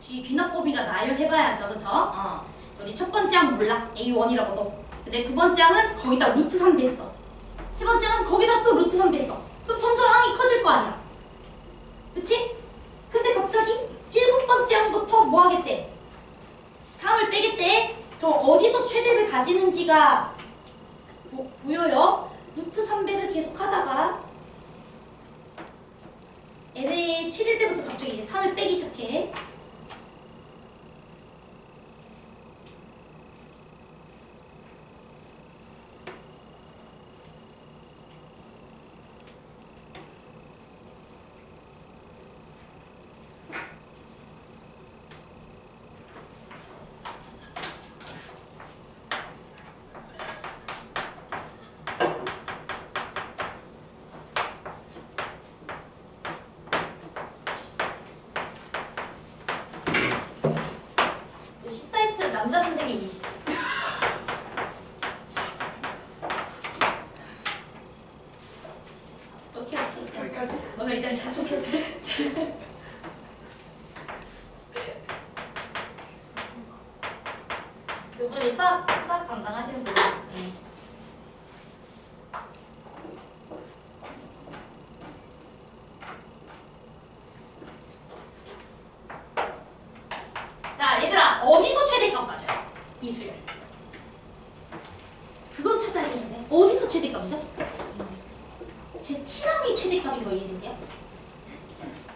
그치, 귀납범위가 나열해봐야죠, 그쵸? 우리 첫 번째 항 몰라. A1이라고 너. 근데 두 번째 항은 거기다 루트 3배 했어. 세 번째 항은 거기다 또 루트 3배 했어. 그럼 점점 항이 커질 거 아니야. 그치? 근데 갑자기 일곱 번째 항부터 뭐 하겠대? 3을 빼겠대. 그럼 어디서 최대를 가지는지가 보여요? 루트 3배를 계속 하다가 n의 7일 때부터 갑자기 이제 3을 빼기 시작해. C사이트 남자 선생님이시지? 오케이. 여기까지. 오늘 일단 그분이 수학 담당하시는 분이에요. 자, 얘들아, 어디서 최대값 가져요? 이 수열. 그건 찾아야겠는데 어디서 최대값이죠? 제 7항이 최대값인 거 이해되세요?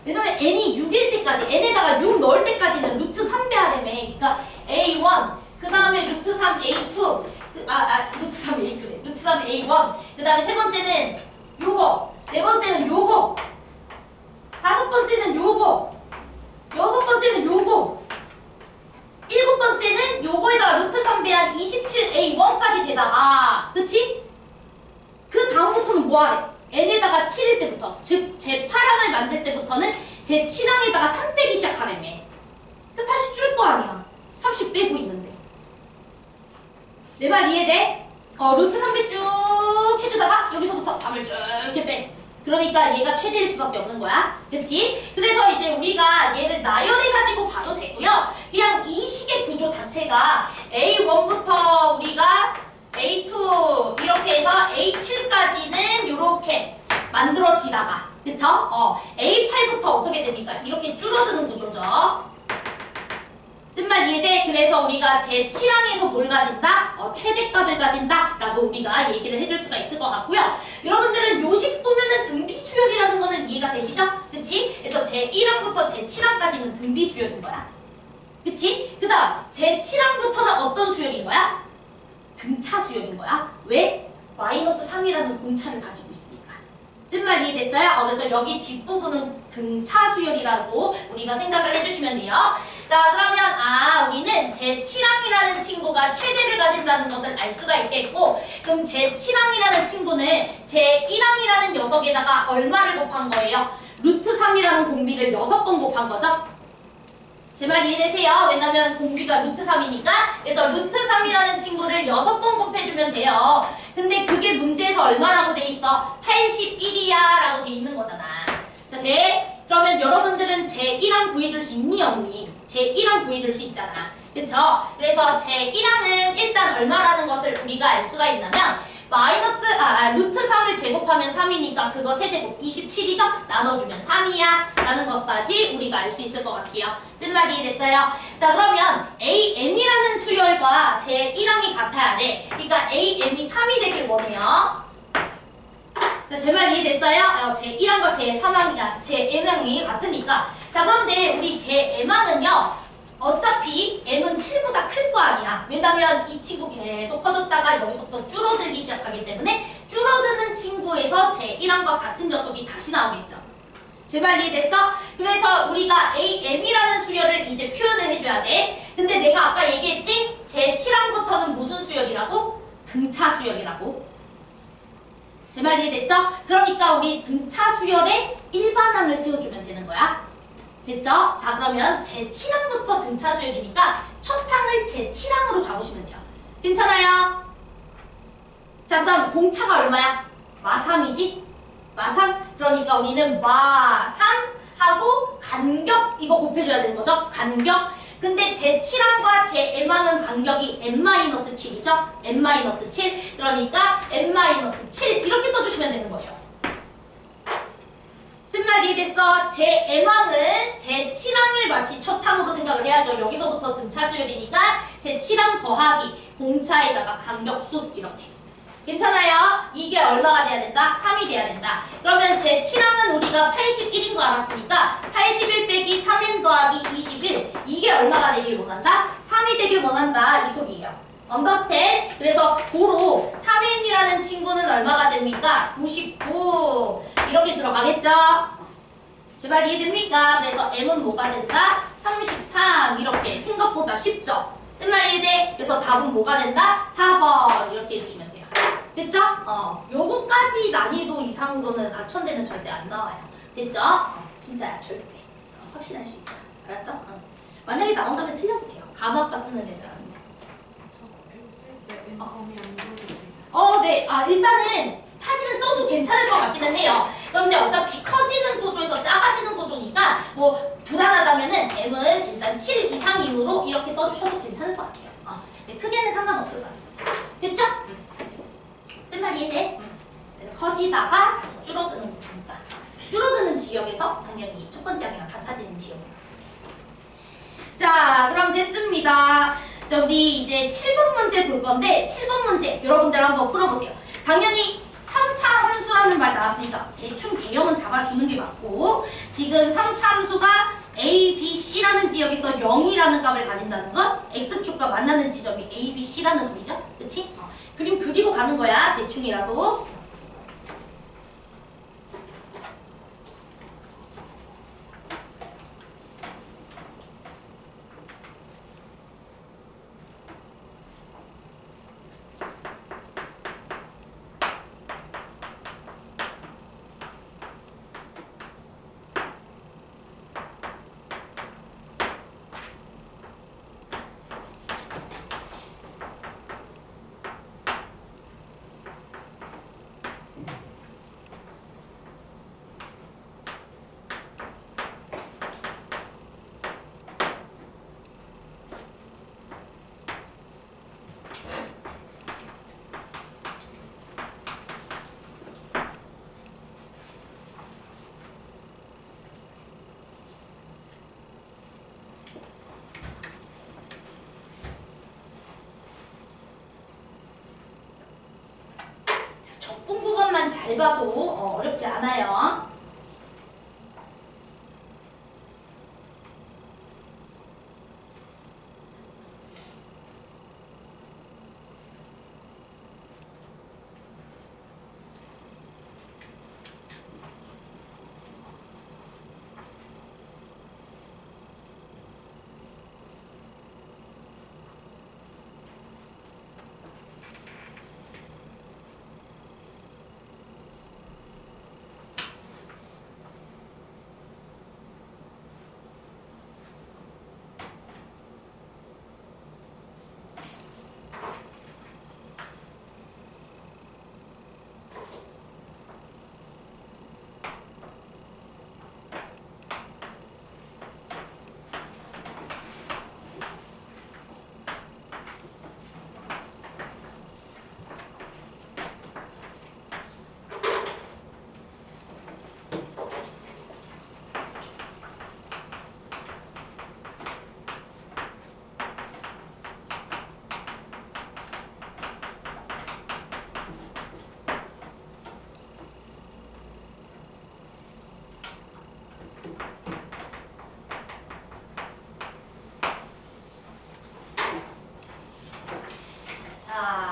왜냐면 n이 6일 때까지, n에다가 6 넣을 때까지는 루트 3배 하려면, 그러니까 a1, 그 다음에 루트 3 a2, 루트 3 a2래. 루트 3 a1, 그 다음에 세 번째는 요거, 네 번째는 요거, 다섯 번째는 요거, 여섯 번째는 요거, 일곱 번째는 요거에다가 루트 3배한 27a1까지 되다가, 그치? 그 다음부터는 뭐 하래? n에다가 7일 때부터, 즉 제 8항을 만들 때부터는 제 7항에다가 3 빼기 시작하라며. 그럼 다시 줄 거 아니야. 30 빼고 있는데. 내 말 이해돼? 루트 3배 쭉 해주다가 여기서부터 3을 쭉 이렇게 빼. 그러니까 얘가 최대일 수밖에 없는 거야. 그치? 그래서 이제 우리가 얘를 나열해가지고 봐도 되고요. 그냥 이 식의 구조 자체가 A1부터 우리가 A2 이렇게 해서 A7까지는 이렇게 만들어지다가, 그쵸? A8부터 어떻게 됩니까? 이렇게 줄어드는 구조죠. 쓴 말 이해돼? 그래서 우리가 제 7항에서 뭘 가진다? 최대값을 가진다 라고 우리가 얘기를 해줄 수가 있을 것 같고요. 여러분들은 요식 보면은 등비수열이라는 거는 이해가 되시죠? 그치? 그래서 제 1항부터 제 7항까지는 등비수열인 거야. 그치? 그 다음 제 7항부터는 어떤 수열인 거야? 등차 수열인 거야. 왜? 마이너스 3이라는 공차를 가지고 있으니까. 쓴 말 이해됐어요? 그래서 여기 뒷부분은 등차 수열이라고 우리가 생각을 해주시면 돼요. 자, 그러면 우리는 제 7항이라는 친구가 최대를 가진다는 것을 알 수가 있겠고, 그럼 제 7항이라는 친구는 제 1항이라는 녀석에다가 얼마를 곱한 거예요? 루트 3이라는 공비를 6번 곱한 거죠? 제 말 이해되세요? 왜냐면 공비가 루트 3이니까. 그래서 루트 3이라는 친구를 6번 곱해주면 돼요. 근데 그게 문제에서 얼마라고 돼 있어? 81이야 라고 돼 있는 거잖아. 자, 돼? 그러면 여러분들은 제 1항 구해줄 수 있니 없니? 제 1항 구해줄 수 있잖아. 그쵸? 그래서 제 1항은 일단 얼마라는 것을 우리가 알 수가 있냐면 루트 3을 제곱하면 3이니까 그거 세제곱 27이죠? 나눠주면 3이야 라는 것까지 우리가 알 수 있을 것 같아요. 쓴 말이 됐어요? 자, 그러면 AM이라는 수열과 제 1항이 같아야 돼. 그러니까 AM이 3이 되길 원해요. 자, 제 말 이해됐어요? 제 1항과 제 3항이, 제 M항이 같으니까. 자, 그런데 우리 제 M항은요, 어차피 M은 7보다 클 거 아니야. 왜냐면 이 친구 계속 커졌다가 여기서부터 줄어들기 시작하기 때문에 줄어드는 친구에서 제 1항과 같은 녀석이 다시 나오겠죠. 제 말 이해됐어? 그래서 우리가 AM이라는 수열을 이제 표현을 해줘야 돼. 근데 내가 아까 얘기했지? 제 7항부터는 무슨 수열이라고? 등차 수열이라고. 제 말 이해됐죠? 그러니까 우리 등차 수열에 일반항을 세워주면 되는 거야. 됐죠? 자, 그러면 제 7항부터 등차 수열이니까 첫 항을 제 7항으로 잡으시면 돼요. 괜찮아요? 자, 그다음 공차가 얼마야? 마3이지? 마3? 그러니까 우리는 마3하고 간격 이거 곱해줘야 되는 거죠. 간격. 근데 제 7항과 제 m항은 간격이 n-7이죠. n-7. 그러니까 n-7 이렇게 써주시면 되는 거예요. 쓴 말 이해됐어? 제 m항은 제 7항을 마치 첫 항으로 생각을 해야죠. 여기서부터 등차 수열이니까 제 7항 더하기 공차에다가 간격수 이렇게. 괜찮아요? 이게 얼마가 돼야 된다? 3이 돼야 된다. 그러면 제 7항은 우리가 81인 거 알았으니까 81 빼기 3n 더하기 21 이게 얼마가 되길 원한다? 3이 되길 원한다. 이 소리예요. understand? 그래서 고로 3n이라는 친구는 얼마가 됩니까? 99 이렇게 들어가겠죠? 제발 이해됩니까? 그래서 m은 뭐가 된다? 33 이렇게 생각보다 쉽죠? 쓴 말 이해돼? 그래서 답은 뭐가 된다? 4번 이렇게 해주시면 돼요. 됐죠? 요거까지 난이도 이상으로는 가천대는 절대 안 나와요. 됐죠? 진짜야 절대. 확신할 수 있어요. 알았죠? 만약에 나온다면 틀려도 돼요. 간호학과 쓰는 애들은. 네. 일단은 사실은 써도 괜찮을 것 같기는 해요. 그런데 어차피 커지는 구조에서 작아지는 구조니까 뭐 불안하다면은 m은 일단 7 이상이므로 이렇게 써주셔도 괜찮을 것 같아요. 네, 크게는 상관없을 것 같습니다. 됐죠? 쓴 말 이해돼? 커지다가 다시 줄어드는 구조니까 줄어드는 지역에서 당연히 첫 번째 항이랑 같아지는 지역입니다. 자, 그럼 됐습니다. 자, 우리 이제 7번 문제 볼 건데 7번 문제 여러분들 한번 풀어보세요. 당연히 3차 함수라는 말 나왔으니까 대충 개형은 잡아주는 게 맞고 지금 3차 함수가 A, B, C라는 지역에서 0이라는 값을 가진다는 건 X축과 만나는 지점이 A, B, C라는 소리죠. 그치? 그림 그리고 가는 거야. 대충이라도. 적분구간만 잘 봐도 어렵지 않아요.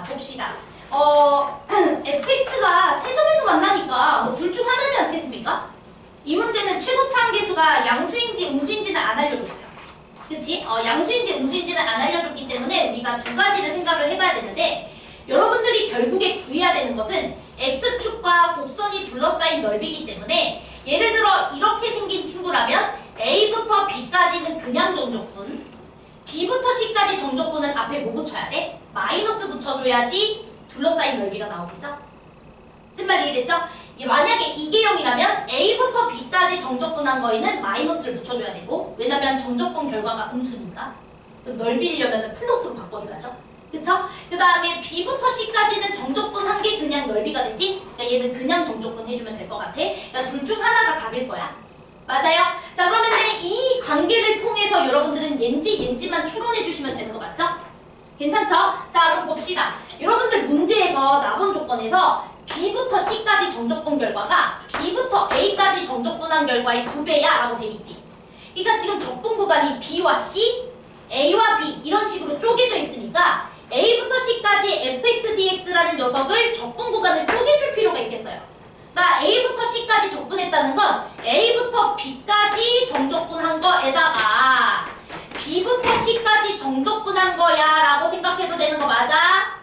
봅시다. fx가 세 점에서 만나니까 뭐 둘 중 하나지 않겠습니까? 이 문제는 최고차 함계수가 양수인지 음수인지는 안 알려줬어요. 그치? 양수인지 음수인지는 안 알려줬기 때문에 우리가 두 가지를 생각을 해봐야 되는데 여러분들이 결국에 구해야 되는 것은 x축과 곡선이 둘러싸인 넓이기 때문에 예를 들어 이렇게 생긴 친구라면 a부터 b까지는 그냥 정적분, b부터 c까지 정적분은 앞에 뭐 붙여야 돼? 마이너스 붙여줘야지 둘러싸인 넓이가 나오겠죠? 쓴 말 이해됐죠? 만약에 이계형이라면 A부터 B까지 정적분한 거에는 마이너스를 붙여줘야 되고 왜냐면 정적분 결과가 음수니까 넓이려면 플러스로 바꿔줘야죠. 그쵸? 그 다음에 B부터 C까지는 정적분 한 게 그냥 넓이가 되지? 그러니까 얘는 그냥 정적분 해주면 될 것 같아. 그러니까 둘 중 하나가 답일 거야. 맞아요? 자 그러면 이 관계를 통해서 여러분들은 옌지만 추론해 주시면 되는 거 맞죠? 괜찮죠? 자 그럼 봅시다. 여러분들 문제에서 나온 조건에서 B부터 C까지 정적분 결과가 B부터 A까지 정적분한 결과의 2배야 라고 돼 있지. 그러니까 지금 적분 구간이 B와 C, A와 B 이런 식으로 쪼개져 있으니까 A부터 C까지 fx dx라는 녀석을 적분 구간을 쪼개줄 필요가 있겠어요. 나 A부터 C까지 적분했다는 건 A부터 B까지 정적분한 거에다가 B부터 C까지 정적분한 거야 라고 생각해도 되는 거 맞아?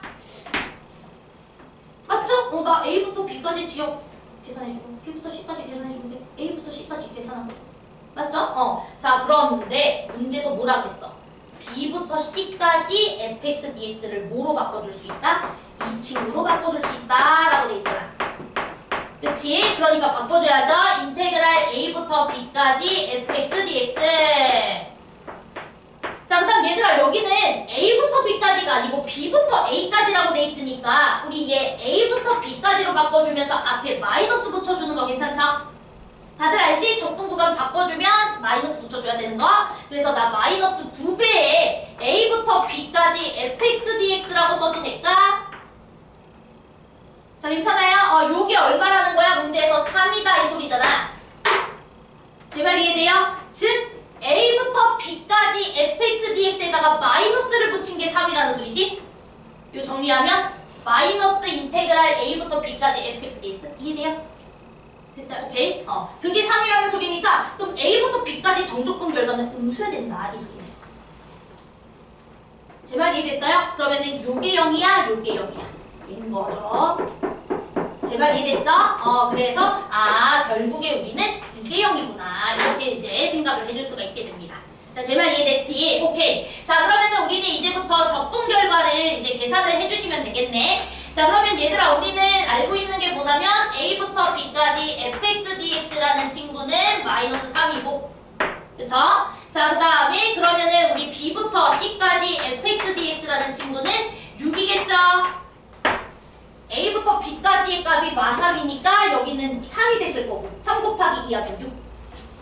맞죠? 나 A부터 B까지 지역 계산해주고 B부터 C까지 계산해주는데 A부터 C까지 계산한 거죠. 맞죠? 자 그런데 문제에서 뭐라 그랬어? B부터 C까지 fx dx를 뭐로 바꿔줄 수 있다? 이 친구로 바꿔줄 수 있다 라고 돼 있잖아. 그치? 그러니까 바꿔줘야죠. 인테그랄 A부터 B까지 fx dx. 자, 그 다음 얘들아 여기는 A부터 B까지가 아니고 B부터 A까지라고 돼 있으니까 우리 얘 A부터 B까지로 바꿔주면서 앞에 마이너스 붙여주는 거 괜찮죠? 다들 알지? 적분 구간 바꿔주면 마이너스 붙여줘야 되는 거. 그래서 나 마이너스 2배에 A부터 B까지 fx dx라고 써도 될까? 자 괜찮아요? 요게 얼마라는 거야? 문제에서 3이다 이 소리잖아. 제발 이해돼요? 즉 A부터 B까지 fx dx에다가 마이너스를 붙인 게 3이라는 소리지? 요 정리하면 마이너스 인테그랄 A부터 B까지 fx dx 이해돼요? 됐어요? 오케이? 그게 3이라는 소리니까 그럼 A부터 B까지 정적분 결과는 음수해야 된다 이 소리네. 제 말 이해됐어요? 그러면은 요게 0이야 요게 0이야 인 거죠. 제 말 이해됐죠? 그래서 결국에 우리는 이게 0이구나 이렇게 이제 생각을 해줄 수가 있게 됩니다. 자, 제 말 이해됐지? 오케이. 자, 그러면은 우리는 이제부터 적분 결과를 이제 계산을 해주시면 되겠네. 자, 그러면 얘들아 우리는 알고 있는 게 뭐냐면 A부터 B까지 fx dx라는 친구는 마이너스 3이고 그쵸? 자, 그 다음에 그러면은 우리 B부터 C까지 fx dx라는 친구는 6이겠죠? A부터 B까지의 값이 마3이니까 여기는 3이 되실 거고 3 곱하기 2하면 6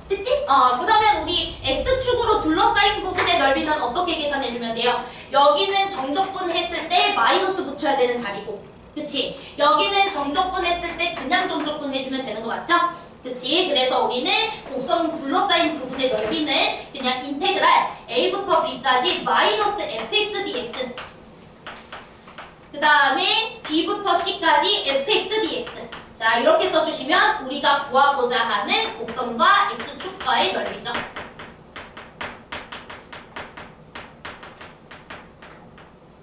됐지? 그러면 우리 X축으로 둘러싸인 부분의 넓이는 어떻게 계산해주면 돼요? 여기는 정적분 했을 때 마이너스 붙여야 되는 자리고 그치? 여기는 정적분 했을 때 그냥 정적분 해주면 되는 거 맞죠? 그치? 그래서 우리는 곡선 둘러싸인 부분의 넓이는 그냥 인테그랄 A부터 B까지 마이너스 fx dx 그 다음에 B부터 C까지 fx dx 자 이렇게 써주시면 우리가 구하고자 하는 곡선과 x축과의 넓이죠.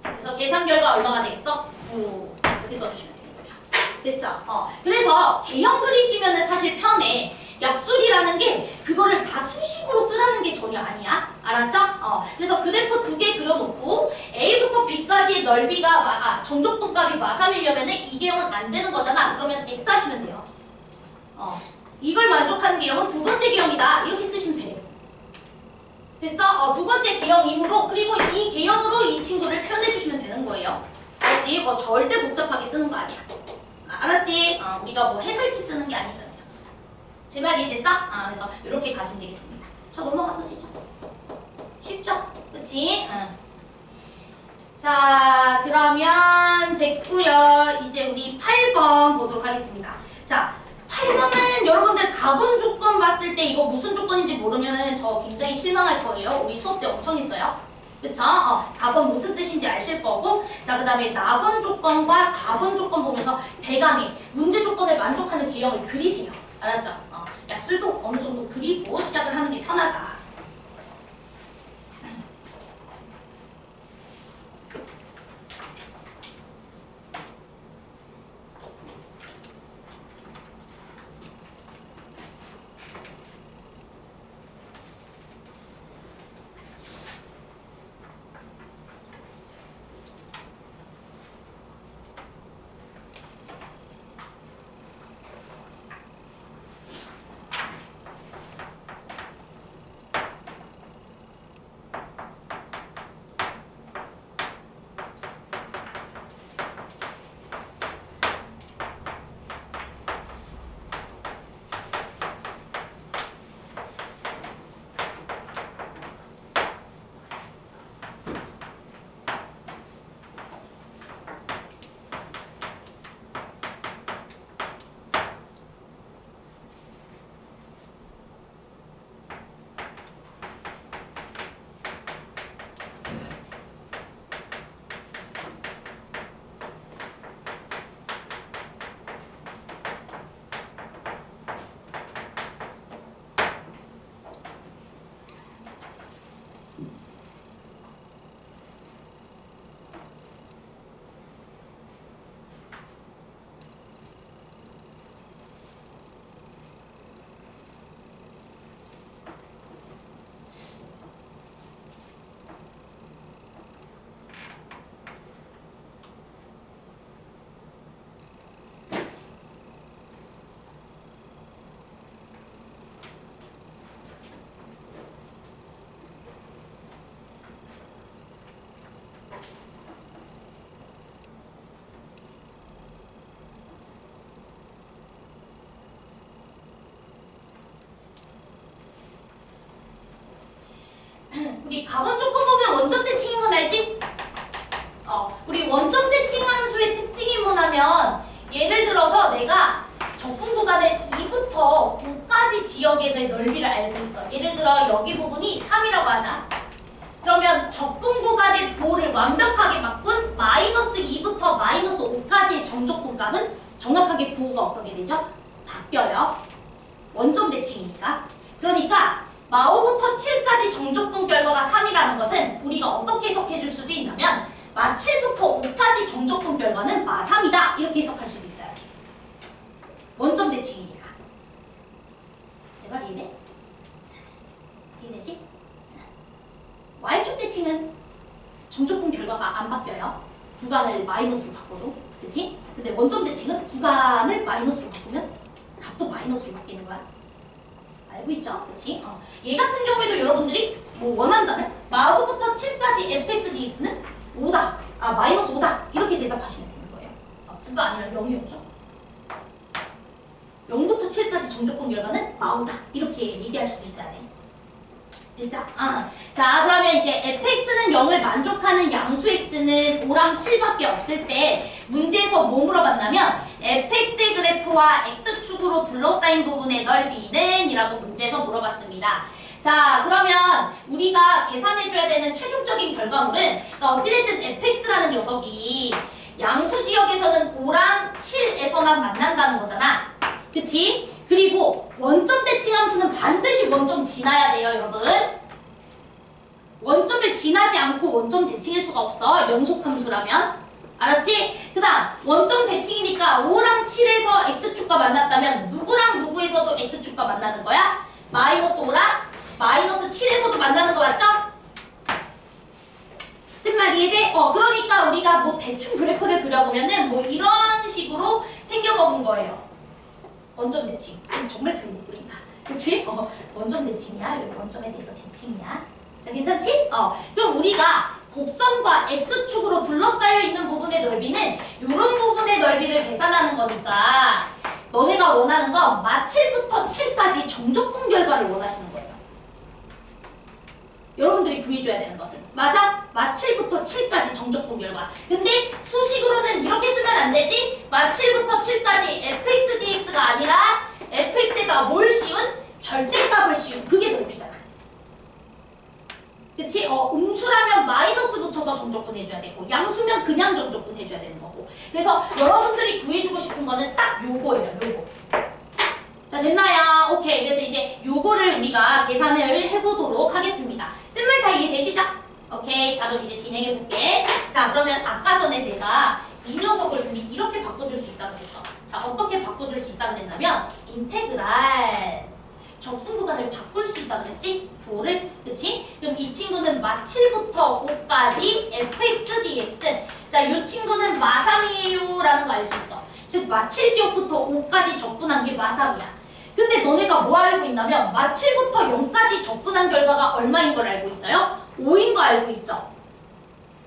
그래서 계산 결과 얼마가 되겠어? 9 이렇게 써주시면 되는 거예요. 됐죠? 그래서 개형 그리시면 사실 편해. 약술이라는 게 그거를 다 수식으로 쓰라는 게 전혀 아니야. 알았죠? 그래서 그래프 2개 그려놓고 A부터 B까지의 넓이가 정적분 값이 마3이려면 이게 0은 안 되는 거잖아. 그러면 X 하시면 돼요. 이걸 만족하는 개형은 두 번째 개형이다. 이렇게 쓰시면 돼요. 됐어? 두 번째 개형이므로 그리고 이 개형으로 이 친구를 표현해 주시면 되는 거예요. 알았지? 절대 복잡하게 쓰는 거 아니야. 알았지? 우리가 뭐 해설지 쓰는 게 아니잖아요. 제 말 이해됐어? 그래서 이렇게 가시면 되겠습니다. 저 넘어가도 되죠? 쉽죠? 그치? 자, 그러면 됐고요. 이제 우리 8번 보도록 하겠습니다. 자, 8번은 여러분들 가분 조건 봤을 때 이거 무슨 조건인지 모르면 저 굉장히 실망할 거예요. 우리 수업 때 엄청 했어요. 그쵸? 가분 무슨 뜻인지 아실 거고 자, 그 다음에 나분 조건과 가분 조건 보면서 대강의 문제 조건에 만족하는 개형을 그리세요. 알았죠? 약술도 어느 정도 그리고 시작을 하는 게 편하다. 우리 가번 조건 보면 원점 대칭인 건 알지? 우리 원점 대칭 함수의 특징이 뭐냐면 예를 들어서 내가 적분 구간을 2부터 9까지 지역에서의 넓이를 알고 있어. 예를 들어 여기 부분이 3이라고 하자. 그러면 적분 구간의 부호를 완벽하게 바꾼 마이너스 2부터 마이너스 5까지의 정적분값은 정확하게 부호가 어떻게 되죠? 바뀌어요. 원점 대칭이니까. 그러니까 마5부터 7까지 정적분 결과가 3이라는 것은 우리가 어떻게 해석해 줄 수도 있냐면 마7부터 5까지 정적분 결과는 마3이다 이렇게 해석할 수도 있어요. 원점 대칭이니까. 제발 이해돼? 이해되지? Y축 대칭은 정적분 결과가 안 바뀌어요. 구간을 마이너스로 바꿔도. 그치? 근데 원점 대칭은 구간을 마이너스로 바꾸면 값도 마이너스로 바뀌는 거야. 알고 있죠? 그치? 얘 같은 경우에도 여러분들이 뭐 원한다면 마5부터 7까지 fx dx는 5다. 마이너스 5다. 이렇게 대답하시면 되는 거예요. 9가 아니라 0이었죠? 0부터 7까지 정적분 결과는 마5다. 이렇게 얘기할 수도 있어야 돼. 됐죠? 자, 그러면 이제 fx는 0을 만족하는 양수 x는 5랑 7밖에 없을 때 문제에서 뭐 물어봤냐면 fx의 그래프와 x축으로 둘러싸인 부분의 넓이는? 이라고 문제에서 물어봤습니다. 자, 그러면 우리가 계산해줘야 되는 최종적인 결과물은 그러니까 어찌됐든 fx라는 녀석이 양수 지역에서는 5랑 7에서만 만난다는 거잖아. 그치? 그리고 원점 대칭 함수는 반드시 원점 지나야 돼요, 여러분. 원점을 지나지 않고 원점 대칭일 수가 없어, 연속 함수라면. 알았지? 그 다음 원점 대칭이니까 5랑 7에서 x축과 만났다면 누구랑 누구에서도 x축과 만나는 거야? 마이너스 5랑 마이너스 7에서도 만나는 거 맞죠? 무슨 말 이해돼? 그러니까 우리가 뭐 대충 그래프를 그려보면은 뭐 이런 식으로 생겨먹은 거예요. 원점 대칭. 정말 별 못 그린다. 그치? 원점 대칭이야. 여기 원점에 대해서 대칭이야. 자, 괜찮지? 그럼 우리가 곡선과 x축으로 둘러싸여 있는 부분의 넓이는 이런 부분의 넓이를 계산하는 거니까 너네가 원하는 건 마7부터 7까지 정적분 결과를 원하시는 거예요. 여러분들이 구해줘야 되는 것은. 맞아? 마7부터 7까지 정적분 결과. 근데 수식으로는 이렇게 쓰면 안 되지? 마7부터 7까지 fx dx가 아니라 fx에다가 뭘 씌운? 절대값을 씌운. 그게 넓이잖아. 그치? 음수라면 마이너스 붙여서 정적분 해줘야 되고 양수면 그냥 정적분 해줘야 되는 거고. 그래서 여러분들이 구해주고 싶은 거는 딱 요거예요. 요거. 자, 됐나요? 오케이. 그래서 이제 요거를 우리가 계산을 해보도록 하겠습니다. 쓴말 다 이해되시죠? 오케이. 자, 그럼 이제 진행해볼게. 자, 그러면 아까 전에 내가 이 녀석을 우리 이렇게 바꿔줄 수 있다고 했어. 자, 어떻게 바꿔줄 수 있다고 했냐면 인테그랄 적분 구간을 바꿀 수 있다고 그랬지? 부호를. 그치? 그럼 이 친구는 마7부터 5까지 fx dx. 자, 이 친구는 마3이에요 라는 거 알 수 있어. 즉 마7 지역부터 5까지 적분한 게 마3이야. 근데 너네가 뭐 알고 있냐면 마7부터 0까지 적분한 결과가 얼마인 걸 알고 있어요? 5인 거 알고 있죠?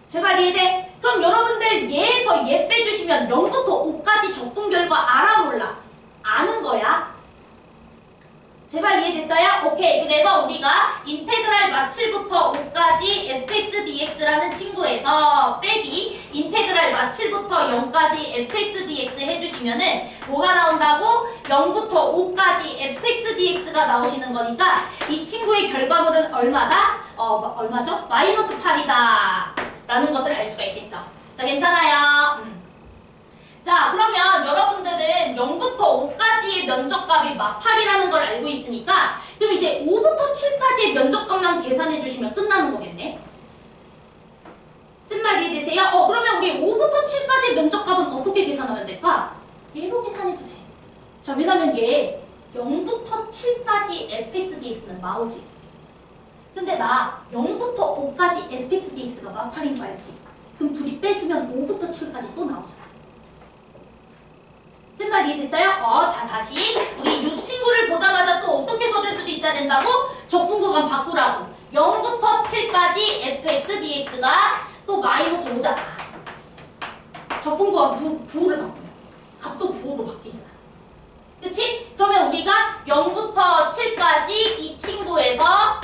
제발 이해돼? 그럼 여러분들 얘에서 얘 빼주시면 0부터 5까지 적분 결과 알아 몰라? 아는 거야. 제발 이해됐어요? 오케이. 그래서 우리가 인테그랄 마7부터 5까지 fx dx라는 친구에서 빼기 인테그랄 마7부터 0까지 fx dx 해주시면은 뭐가 나온다고? 0부터 5까지 fx dx가 나오시는 거니까 이 친구의 결과물은 얼마다? 얼마죠? 마이너스 8이다 라는 것을 알 수가 있겠죠. 자, 괜찮아요. 자, 그러면 여러분들은 0부터 5까지의 면적값이 마팔이라는 걸 알고 있으니까 그럼 이제 5부터 7까지의 면적값만 계산해 주시면 끝나는 거겠네. 쓴 말 이해되세요? 그러면 우리 5부터 7까지의 면적값은 어떻게 계산하면 될까? 얘로 계산해도 돼. 자, 왜냐면 얘 0부터 7까지 fx dx는 마오지. 근데 나 0부터 5까지 fx dx가 마팔인 거 알지? 그럼 둘이 빼주면 5부터 7까지 또 나오잖아. 쓴 말 이해됐어요? 자, 다시 우리 이 친구를 보자마자 또 어떻게 써줄 수도 있어야 된다고? 적분구간 바꾸라고. 0부터 7까지 fx dx가 또 마이너스 5잖아. 적분구간 부호를 바꾸면 값도 부호로 바뀌잖아. 그치? 그러면 우리가 0부터 7까지 이 친구에서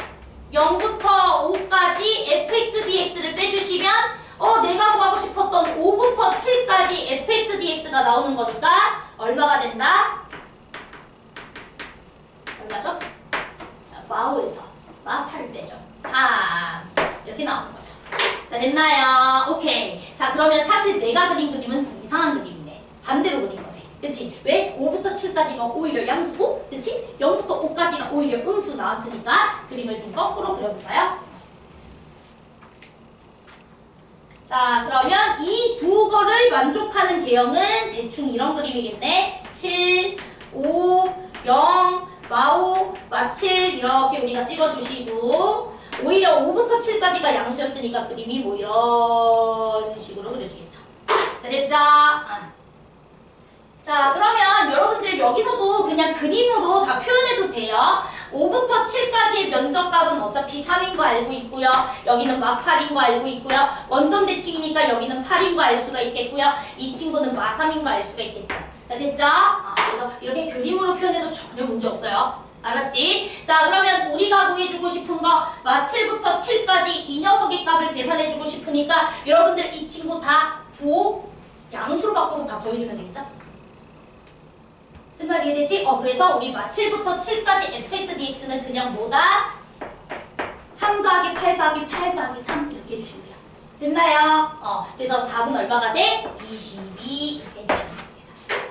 0부터 5까지 fx dx를 빼주시면 내가 구하고 싶었던 5부터 7까지 fx dx가 나오는 거니까 얼마가 된다? 얼마죠? 자, 마오에서 마 8 빼죠. 3 이렇게 나오는 거죠. 자, 됐나요? 오케이. 자, 그러면 사실 내가 그린 그림은 좀 이상한 그림이네. 반대로 그린 거네. 그치? 왜? 5부터 7까지가 오히려 양수고, 그치? 0부터 5까지가 오히려 음수 나왔으니까 그림을 좀 거꾸로 그려볼까요? 자, 그러면 이 두 거를 만족하는 개형은 대충 이런 그림이겠네. 7, 5, 0, 마5, 마7 이렇게 우리가 찍어주시고 오히려 5부터 7까지가 양수였으니까 그림이 뭐 이런 식으로 그려지겠죠. 자, 됐죠? 자, 그러면 여러분들 여기서도 그냥 그림으로 다 표현해도 돼요. 5부터 7까지의 면적값은 어차피 3인 거 알고 있고요. 여기는 마8인 거 알고 있고요. 원점 대칭이니까 여기는 8인 거 알 수가 있겠고요. 이 친구는 마3인 거 알 수가 있겠죠. 자, 됐죠? 그래서 이렇게 그림으로 표현해도 전혀 문제 없어요. 알았지? 자, 그러면 우리가 구해주고 싶은 거 마7부터 7까지 이 녀석의 값을 계산해주고 싶으니까 여러분들 이 친구 다 부호 양수로 바꿔서 다 더해주면 되겠죠? 무슨 말 이해되지? 그래서 우리 마7부터 7까지 fx dx는 그냥 뭐다? 3 더하기 8 더하기 8 더하기 3 이렇게 해주시면 돼요. 됐나요? 그래서 답은 얼마가 돼? 22 이렇게 해주시면 됩니다.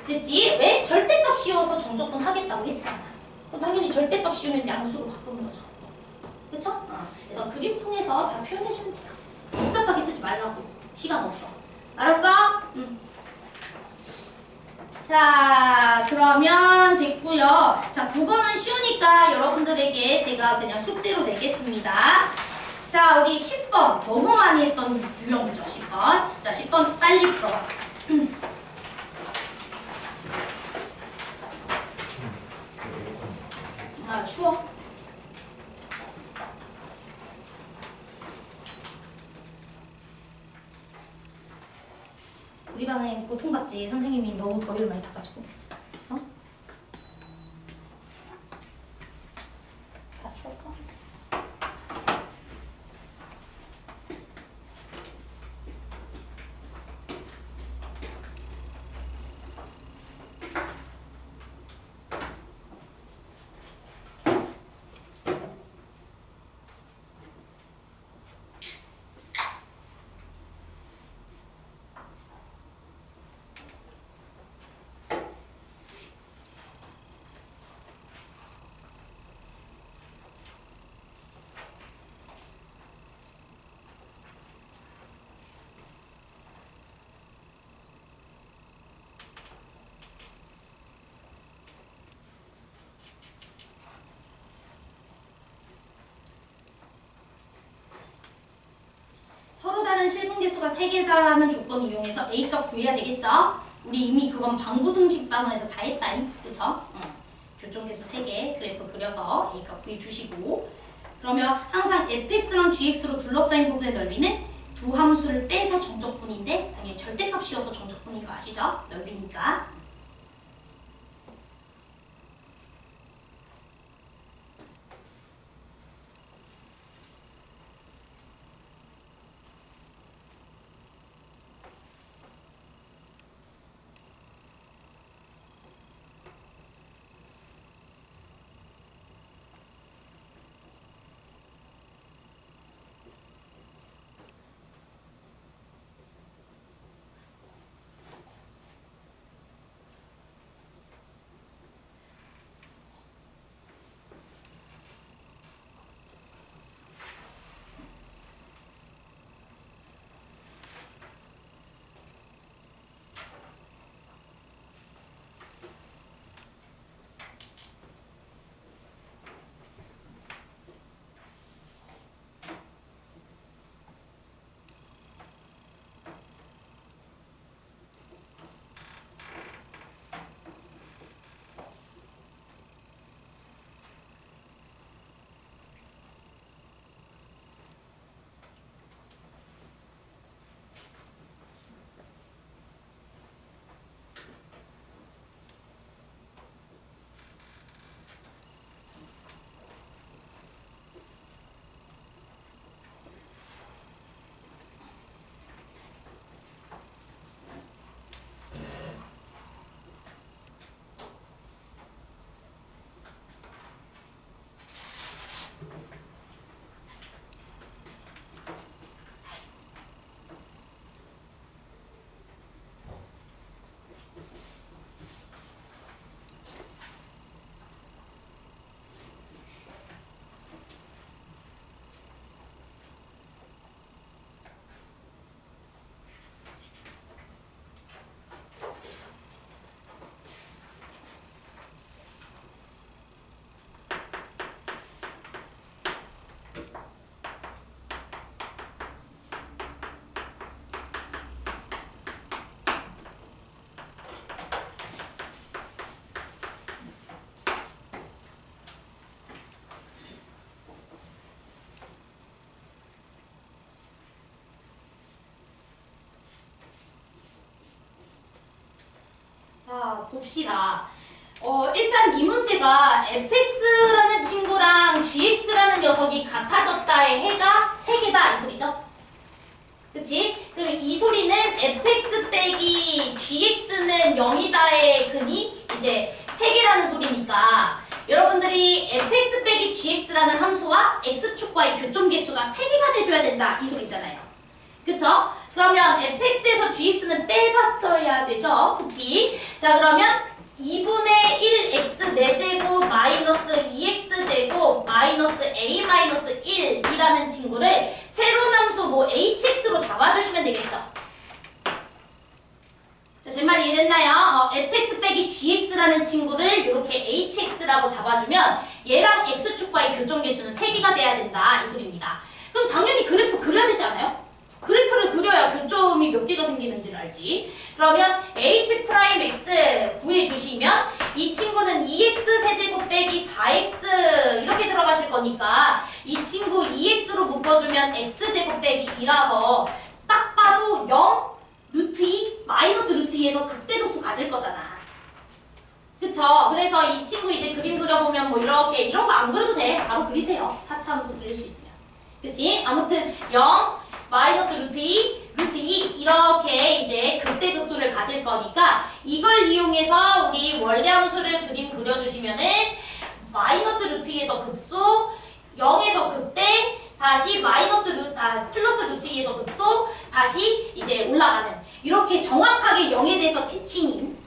됐지? 왜? 절대값 씌워서 정적분 하겠다고 했잖아. 당연히 절대값 씌우면 양수로 바꾸는 거죠. 그쵸? 그래서 그림 통해서 다 표현해주면 돼요. 복잡하게 쓰지 말라고. 시간 없어. 알았어? 자, 그러면 됐고요. 자, 9번은 쉬우니까 여러분들에게 제가 그냥 숙제로 내겠습니다. 자, 우리 10번. 너무 많이 했던 유형이죠, 10번. 자, 10번 빨리 풀어봐. 추워. 우리 반에 고통받지. 선생님이 너무 더위를 많이 타가지고. 다 추웠어? 서로 다른 실분계수가 3개다라는 조건을 이용해서 A값 구해야 되겠죠? 우리 이미 그건 방부등식 단원에서 다 했다잉. 그쵸? 교점계수 3개 그래프 그려서 A값 구해주시고 그러면 항상 fx랑 gx로 둘러싸인 부분의 넓이는 두 함수를 빼서 정적분인데 당연히 절대값이어서 정적분인 거 아시죠? 넓이니까. 자, 봅시다. 일단 이 문제가 fx라는 친구랑 gx라는 녀석이 같아졌다의 해가 3개다 이 소리죠. 그치? 그럼 이 소리는 fx 빼기 gx는 0이다의 근이 이제 3개라는 소리니까 여러분들이 fx 빼기 gx라는 함수와 x축과의 교점 개수가 3개가 돼줘야 된다 이 소리잖아요. 그쵸? 그러면 fx에서 gx는 빼봤어야 되죠? 그치? 자, 그러면 2분의 1x 4제곱 마이너스 2x제곱 마이너스 a 마이너스 1이라는 친구를 새로운 함수 뭐 hx로 잡아주시면 되겠죠? 자, 제 말 이해됐나요? fx 빼기 gx라는 친구를 이렇게 hx라고 잡아주면 얘랑 x축과의 교점 개수는 3개가 돼야 된다 이 소리입니다. 그럼 당연히 그래프 그려야 되지 않아요? 그래프를 그려야 교점이 몇 개가 생기는지를 알지. 그러면 h 프라임 x 구해주시면 이 친구는 2x 세제곱 빼기 4x 이렇게 들어가실 거니까 이 친구 2x로 묶어주면 x제곱 빼기 2라서 딱 봐도 0, 루트 2, 마이너스 루트 2에서 극대극소 가질 거잖아. 그쵸? 그래서 이 친구 이제 그림 그려보면 뭐 이렇게 이런 거 안 그려도 돼. 바로 그리세요. 4차 함수 그릴 수 있으면. 그치? 아무튼 0, 마이너스 루트 2, 루트 2 이렇게 이제 극대극소를 가질 거니까 이걸 이용해서 우리 원래 함수를 그림 그려주시면은 마이너스 루트 2에서 극소, 0에서 극대, 다시 플러스 루트 2에서 극소, 다시 이제 올라가는 이렇게 정확하게 0에 대해서 대칭인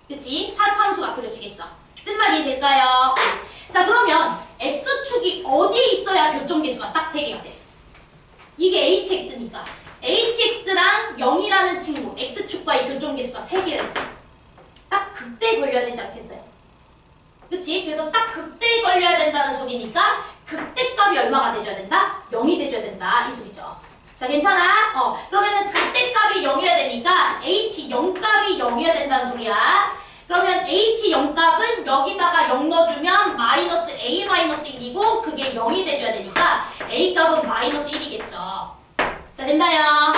그치? 4차함수가 그려지겠죠? 쓴 말이 될까요? 자, 그러면 x축이 어디에 있어야 교점계수가 딱 3개가 돼? 이게 hx니까 hx랑 0이라는 친구 x축과의 교점계수가 3개였지. 딱 극대에 걸려야 되지 않겠어요? 그치? 그래서 딱 극대에 걸려야 된다는 소리니까 극대값이 얼마가 돼줘야 된다? 0이 돼줘야 된다 이 소리죠. 자, 괜찮아? 그러면은 극대값이 0이어야 되니까 h0값이 0이어야 된다는 소리야. 그러면 h0값은 여기다가 0 넣어주면 마이너스 a 마이너스 1이고 그게 0이 돼줘야 되니까 a값은 마이너스 1이겠죠. 자, 됐나요?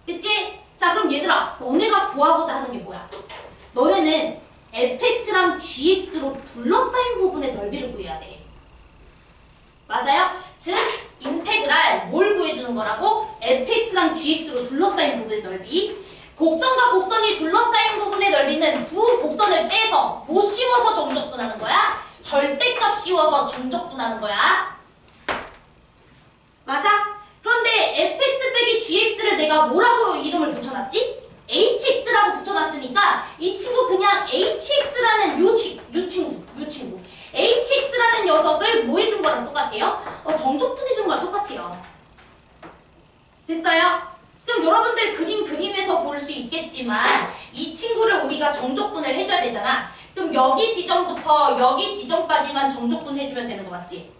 됐지? 자, 그럼 얘들아 너네가 구하고자 하는 게 뭐야? 너네는 fx랑 gx로 둘러싸인 부분의 넓이를 구해야 돼. 맞아요? 즉 인테그랄 뭘 구해주는 거라고? fx랑 gx로 둘러싸인 부분의 넓이. 곡선과 곡선이 둘러싸인 부분의 넓이는 두 곡선을 빼서 뭐 씌워서 정적분하는 거야? 절대값 씌워서 정적분하는 거야. 맞아? 그런데 fx 빼기 gx를 내가 뭐라고 이름을 붙여놨지? hx라고 붙여놨으니까 이 친구 그냥 hx라는 요 친구 hx라는 녀석을 뭐 해준 거랑 똑같아요? 정적분해준 거랑 똑같아요. 됐어요? 그럼 여러분들 그림에서 볼 수 있겠지만 이 친구를 우리가 정적분을 해줘야 되잖아. 그럼 여기 지점부터 여기 지점까지만 정적분 해주면 되는 거 맞지?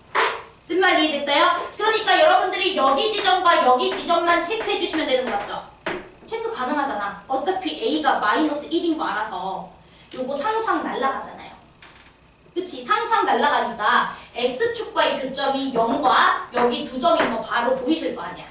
쓴 말 이해됐어요? 그러니까 여러분들이 여기 지점과 여기 지점만 체크해 주시면 되는 거 맞죠? 체크 가능하잖아. 어차피 A가 마이너스 1인 거 알아서 요거 상상 날라가잖아요. 그치? 상상 날라가니까 X축과의 교점이 0과 여기 두 점인 거 바로 보이실 거 아니야.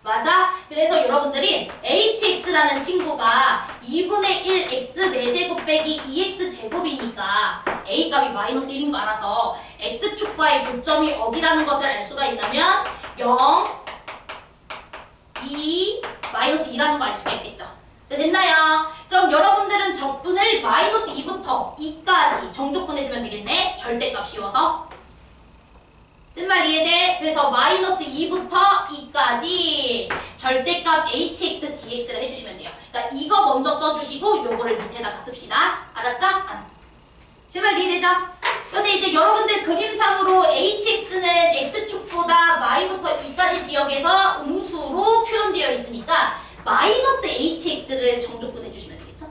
맞아? 그래서 여러분들이 hx라는 친구가 2분의 1x 4제곱 빼기 2x제곱이니까 a값이 마이너스 1인 거 알아서 x축과의 교점이 어디라는 것을 알 수가 있다면 0, 2, 마이너스 2라는 거 알 수가 있겠죠. 자, 됐나요? 그럼 여러분들은 적분을 마이너스 2부터 2까지 정적분해주면 되겠네. 절대값 씌워서. 쓴말 이해돼? 그래서 마이너스 2부터 2까지 절대값 hx, dx를 해주시면 돼요. 그러니까 이거 먼저 써주시고 요거를 밑에다가 씁시다. 알았죠? 쓴말 이해되죠? 근데 이제 여러분들 그림상으로 hx는 x축보다 마이부터 2까지 지역에서 음수로 표현되어 있으니까 마이너스 hx를 정적분해주시면 되겠죠?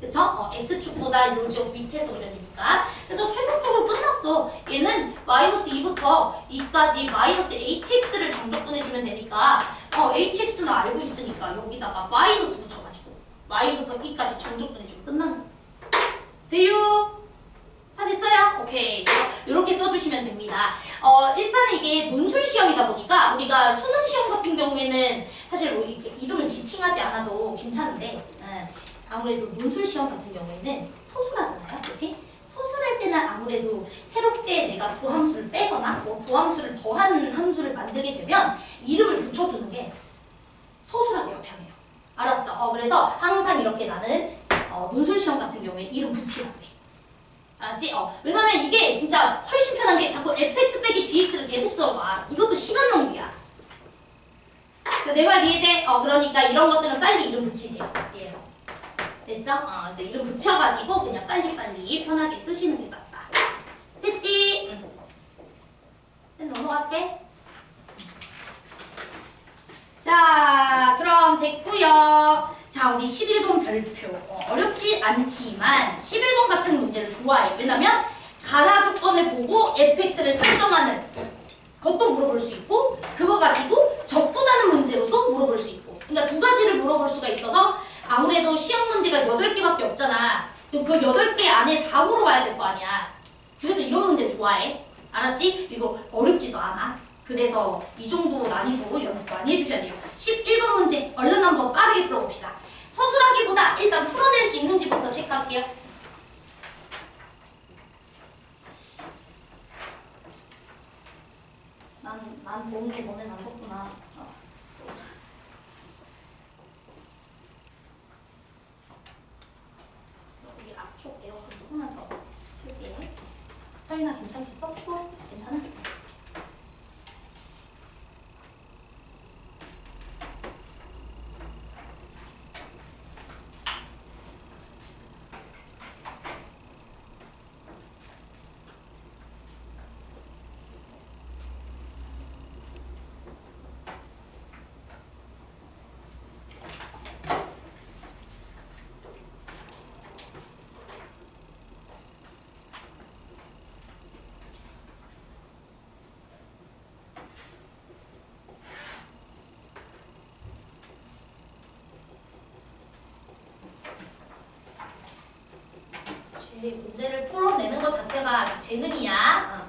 그쵸? x축보다 요 지역 밑에서 그려지니까. 그래서 최종적으로 끝났어. 얘는 마이너스 2부터 2까지 마이너스 hx를 정적분해주면 되니까 hx는 알고 있으니까 여기다가 마이너스 붙여가지고 y부터 2까지 정적분해주면 끝나는 거야. 돼요? 다 됐어요? 오케이. 이렇게 써주시면 됩니다. 일단은 이게 논술 시험이다 보니까 우리가 수능 시험 같은 경우에는 사실 뭐 이렇게 이름을 지칭하지 않아도 괜찮은데 아무래도 논술 시험 같은 경우에는 소술하잖아요. 그렇지? 소술할 때는 아무래도 새롭게 내가 도함수를 빼거나 뭐 도함수를 더한 함수를 만들게 되면 이름을 붙여주는 게 소술하기가 편해요. 알았죠? 그래서 항상 이렇게 나는 논술 시험 같은 경우에 이름 붙이라고 해. 알았지? 왜냐면 이게 진짜 훨씬 편한 게 자꾸 fx 빼기 dx를 계속 써봐. 이것도 시간 낭비야. 내 말 이해돼? 그러니까 이런 것들은 빨리 이름 붙이세요. 예. 됐죠? 그래서 이름 붙여가지고 그냥 빨리빨리 편하게 쓰시는 게 낫다. 됐지? 응. 쌤 넘어갈게. 자, 그럼 됐고요. 자, 우리 11번 별표. 어렵지 않지만 11번 같은 문제를 좋아해요. 왜냐면 가나 조건을 보고 fx를 설정하는 것도 물어볼 수 있고 그거 가지고 적분하는 문제로도 물어볼 수 있고 그러니까 두 가지를 물어볼 수가 있어서 아무래도 시험 문제가 8개밖에 없잖아. 그럼 그 8개 안에 다 물어봐야 될 거 아니야. 그래서 이런 문제 좋아해. 알았지? 그리고 어렵지도 않아. 그래서 이 정도 난이도 연습 많이 해주셔야 돼요. 11번 문제 얼른 한번 빠르게 풀어봅시다. 서술하기보다 일단 풀어낼 수 있는지부터 체크할게요. 난 도움인데 너넨 안 줬구나. 여기 앞쪽 에어컨 조금만 더 틀게. 서인아 괜찮겠어? 추워? 괜찮아? 문제를 풀어내는 것 자체가 재능이야.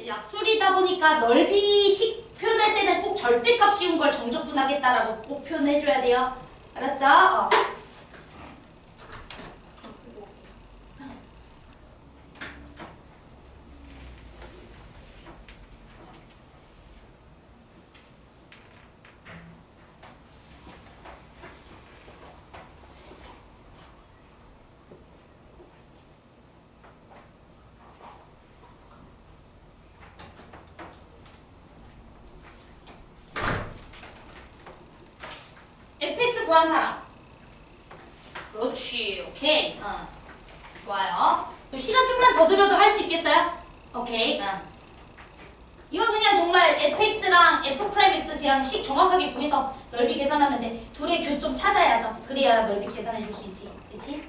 약술이다 보니까 넓이식 표현할 때는 꼭 절대값 씌운 걸 정적분하겠다라고 꼭 표현해줘야 돼요. 알았죠? fx 구한 사람. 그렇지. 오케이. 좋아요. 시간 좀만 더 들여도 할 수 있겠어요? 오케이. 이건 그냥 정말 fx랑 f'x 그냥 식 정확하게 구해서 넓이 계산하면 돼. 둘의 교점 찾아야죠. 그래야 넓이 계산해 줄 수 있지. 그치?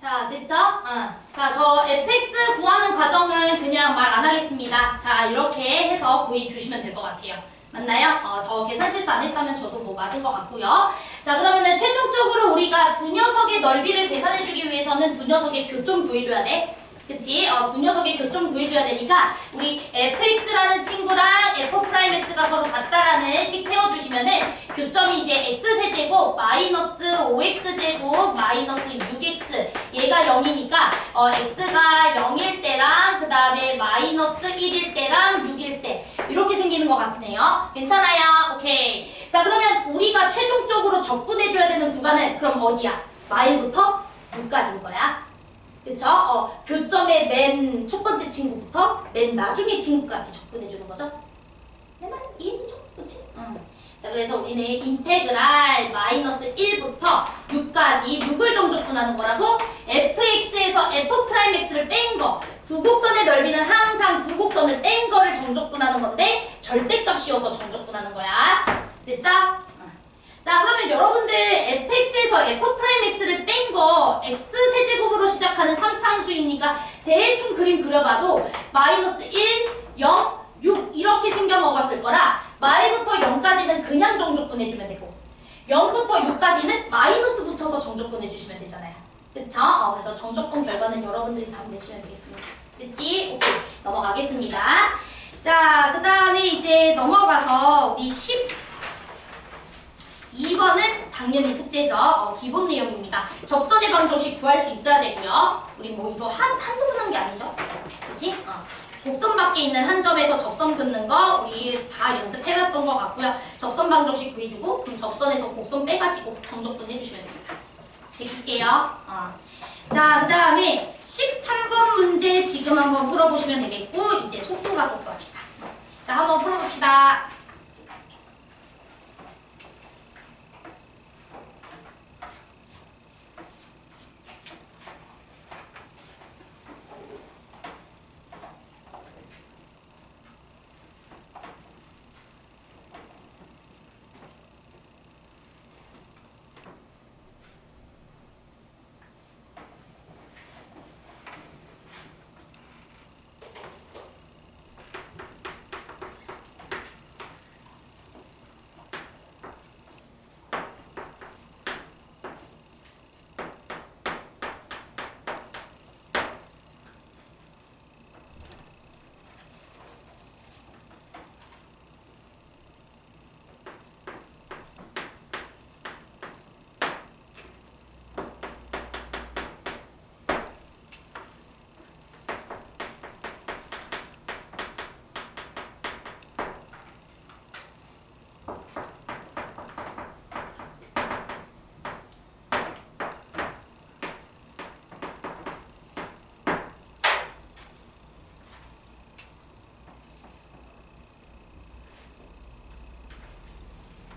자, 됐죠? 자, 저 fx 구하는 과정은 그냥 말 안 하겠습니다. 자, 이렇게 해서 보여주시면 될 것 같아요. 맞나요? 저 계산 실수 안 했다면 저도 뭐 맞은 것 같고요. 자, 그러면은 최종적으로 우리가 두 녀석의 넓이를 계산해주기 위해서는 두 녀석의 교점 구해줘야 돼. 그치? 두 녀석의 교점 구해줘야 되니까 우리 fx라는 친구랑 f'x가 서로 같다라는 식 세워주시면은 교점이 이제 x세제곱 마이너스 5x제곱 마이너스 6x 얘가 0이니까 x가 0일 때랑 그 다음에 마이너스 1일 때랑 6일 때 이렇게 생기는 것 같네요. 괜찮아요? 오케이. 자, 그러면 우리가 최종적으로 접근해줘야 되는 구간은 그럼 어디야? 마일부터 6까지인 거야. 그쵸? 교점의 맨 첫 번째 친구부터 맨 나중의 친구까지 접근해주는 거죠? 내 말 이해되죠? 그치? 자, 그래서 우리는 인테그랄 마이너스 1부터 6까지 6을 정적분하는 거라고 fx에서 f'x를 뺀 거. 두 곡선의 넓이는 항상 두 곡선을 뺀 거를 정적분하는 건데 절대값이어서 정적분하는 거야. 됐죠? 자, 그러면 여러분들 fx에서 f'x를 뺀 거 x세제곱으로 시작하는 3차함수이니까 대충 그림 그려봐도 마이너스 1, 0, 6 이렇게 생겨 먹었을 거라 마이부터 0까지는 그냥 정적분해주면 되고 0부터 6까지는 마이너스 붙여서 정적분해주시면 되잖아요. 그쵸? 그래서 정적분 결과는 여러분들이 답 내시면 되겠습니다. 그치? 오케이. 넘어가겠습니다. 자, 그 다음에 이제 넘어가서 우리 2번은 당연히 숙제죠. 기본 내용입니다. 접선의 방정식 구할 수 있어야 되고요. 우리 뭐 이거 한두 번 한 게 아니죠? 그치? 곡선 밖에 있는 한 점에서 접선 긋는 거 우리 다 연습해봤던 것 같고요. 접선 방정식 구해주고 그럼 접선에서 곡선 빼가지고 정적분 해주시면 됩니다. 제낄게요. 자, 그 다음에 13번 문제 지금 한번 풀어보시면 되겠고 이제 속도가 속도합시다. 자, 한번 풀어봅시다.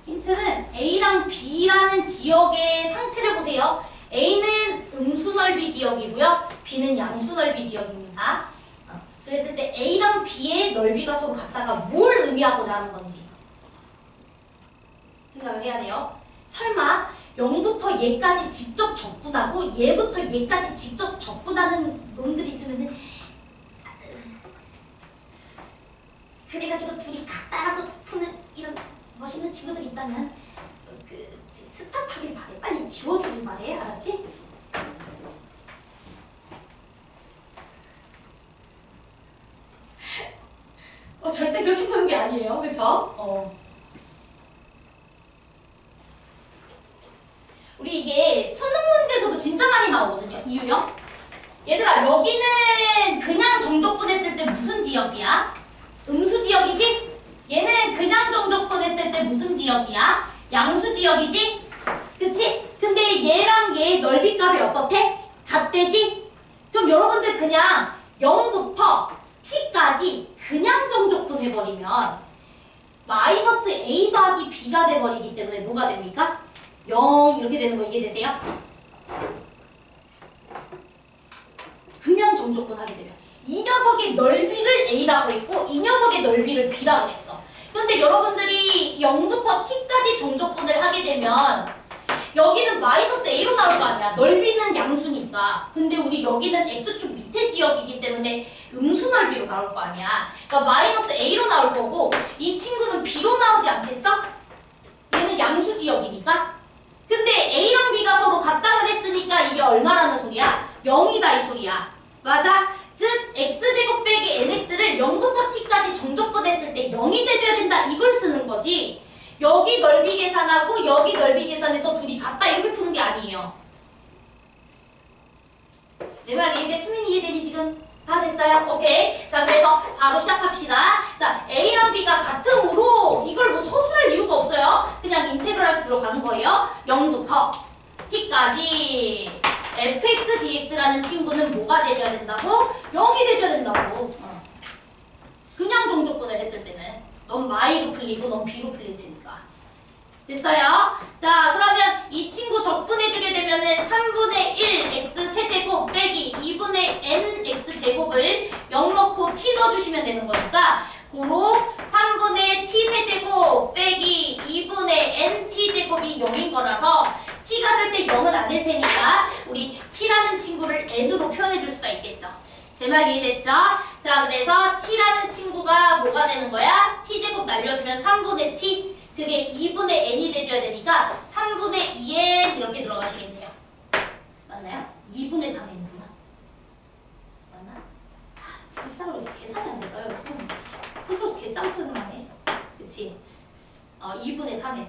힌트는 A랑 B라는 지역의 상태를 보세요. A는 음수넓이 지역이고요. B는 양수넓이 지역입니다. 그랬을 때 A랑 B의 넓이가 서로 같다가 뭘 의미하고자 하는 건지 생각을 해야 돼요. 설마 0부터 얘까지 직접 적분하고 얘부터 얘까지 직접 적분하는 놈들이 있으면은 그래가지고 둘이 같다라고 푸는 이런 멋있는 친구들이 있다면 스탑하길 바래. 빨리 지워주길 바래. 알았지? 절대 그렇게 푸는 게 아니에요. 그쵸? 우리 이게 수능 문제에서도 진짜 많이 나오거든요. 이유요? 얘들아, 여기는 그냥 정적분했을 때 무슨 지역이야? 음수 지역이지? 얘는 그냥 정적분했을 때 무슨 지역이야? 양수 지역이지? 그치? 근데 얘랑 얘의 넓이값이 어떻대? 같대지? 그럼 여러분들 그냥 0부터 t까지 그냥 정적분해버리면 마이너스 a 더하기 b가 돼버리기 때문에 뭐가 됩니까? 0 이렇게 되는 거 이해되세요? 그냥 정적분하게 되면 이 녀석의 넓이를 a라고 했고 이 녀석의 넓이를 b라고 했어. 근데 여러분들이 0부터 t까지 정적분을 하게 되면 여기는 마이너스 a로 나올 거 아니야. 넓이는 양수니까. 근데 우리 여기는 x축 밑에 지역이기 때문에 음수 넓이로 나올 거 아니야. 그러니까 마이너스 a로 나올 거고 이 친구는 b로 나오지 않겠어? 얘는 양수 지역이니까. 근데 a랑 b가 서로 같다 그랬으니까 이게 얼마라는 소리야? 0이다 이 소리야. 맞아? 즉 x제곱 빼기 nx를 0부터 t까지 정적분했을 때 0이 돼줘야 된다 이걸 쓰는 거지. 여기 넓이 계산하고 여기 넓이 계산해서 둘이 같다 이렇게 푸는 게 아니에요. 내 말 이해돼? 수민이 이해되니 지금? 다 됐어요? 오케이. 자, 그래서 바로 시작합시다. 자, A랑 B가 같음으로 이걸 뭐 서술할 이유가 없어요. 그냥 인테그랄 들어가는 거예요. 0부터 t까지 fx dx라는 친구는 뭐가 돼줘야 된다고? 0이 돼줘야 된다고. 그냥 정적분을 했을 때는 넌 마이로 풀리고 넌 b로 풀릴 테니까. 됐어요? 자, 그러면 이 친구 적분해주게 되면은 3분의 1 x 세제곱 빼기 2분의 n x 제곱을 0 넣고 t 넣어주시면 되는 거니까 고로 3분의 t 세제곱 빼기 2분의 n t 제곱이 0인 거라서 t가 절대 0은 아닐 테니까 우리 t라는 친구를 n으로 표현해줄 수가 있겠죠. 제 말 이해됐죠? 자, 그래서 t라는 친구가 뭐가 되는 거야? t제곱 날려주면 3분의 t 그게 2분의 n이 돼줘야 되니까 3분의 2n 이렇게 들어가시겠네요. 맞나요? 2분의 3n구나. 맞나? 이따가 왜 계산이 안 될까요? 여러분? 스스로 개짱증을 하네. 그치? 2분의 3n.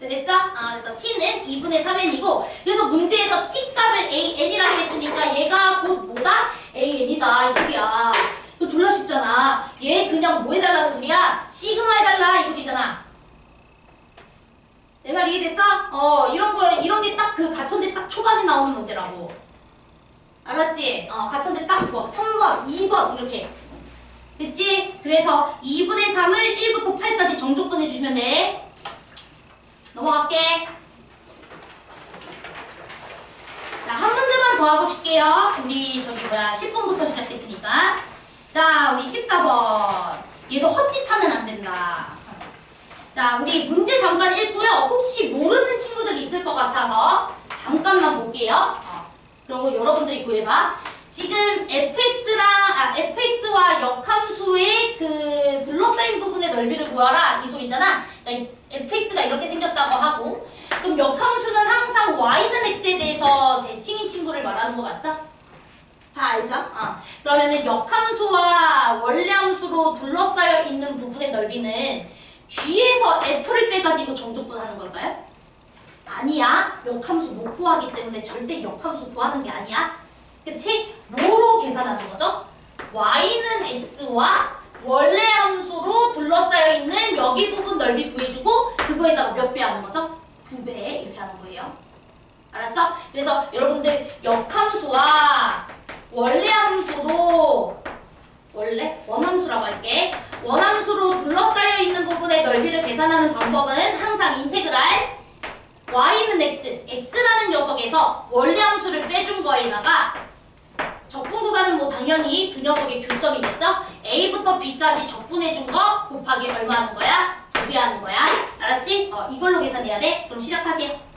됐죠? 그래서 t는 2분의 3n이고 그래서 문제에서 t 값을 an이라고 했으니까 얘가 곧 뭐다? an이다 이 소리야. 이거 졸라 쉽잖아. 얘 그냥 뭐 해달라는 소리야? 시그마 해달라 이 소리잖아. 내 말 이해됐어? 이런 게 딱 그 가천대 딱 초반에 나오는 문제라고. 알았지? 가천대 딱 3번, 2번 이렇게. 됐지? 그래서 2분의 3을 1부터 8까지 정족분 해주시면 돼. 넘어갈게. 자, 한 문제만 더 하고 싶게요. 우리 10번부터 시작했으니까. 자, 우리 14번. 얘도 헛짓하면 안 된다. 자, 우리 문제 잠깐 읽고요. 혹시 모르는 친구들이 있을 것 같아서 잠깐만 볼게요. 그리고 여러분들이 구해봐. 지금 fx와 역함수의 그 둘러싸인 부분의 넓이를 구하라 이 소리잖아. 그러니까 fx가 이렇게 생겼다고 하고 그럼 역함수는 항상 y는 x에 대해서 대칭인 친구를 말하는 거 맞죠? 다 알죠? 그러면은 역함수와 원래함수로 둘러싸여 있는 부분의 넓이는 g에서 f를 빼가지고 정적분하는 걸까요? 아니야. 역함수 못 구하기 때문에 절대 역함수 구하는 게 아니야. 그치? 뭐로 계산하는 거죠? y는 x와 원래 함수로 둘러싸여 있는 여기 부분 넓이 구해주고 그거에다가 몇 배 하는 거죠? 2배 이렇게 하는 거예요. 알았죠? 그래서 여러분들 역함수와 원래 함수로 원함수라고 할게. 원함수로 둘러싸여 있는 부분의 넓이를 계산하는 방법은 항상 인테그랄 y는 x, x라는 녀석에서 원래 함수를 빼준 거에다가 적분 구간은 뭐 당연히 두 녀석의 교점이겠죠? a부터 b까지 적분해준 거 곱하기 얼마 하는 거야? 2배 하는 거야. 알았지? 이걸로 계산해야 돼. 그럼 시작하세요.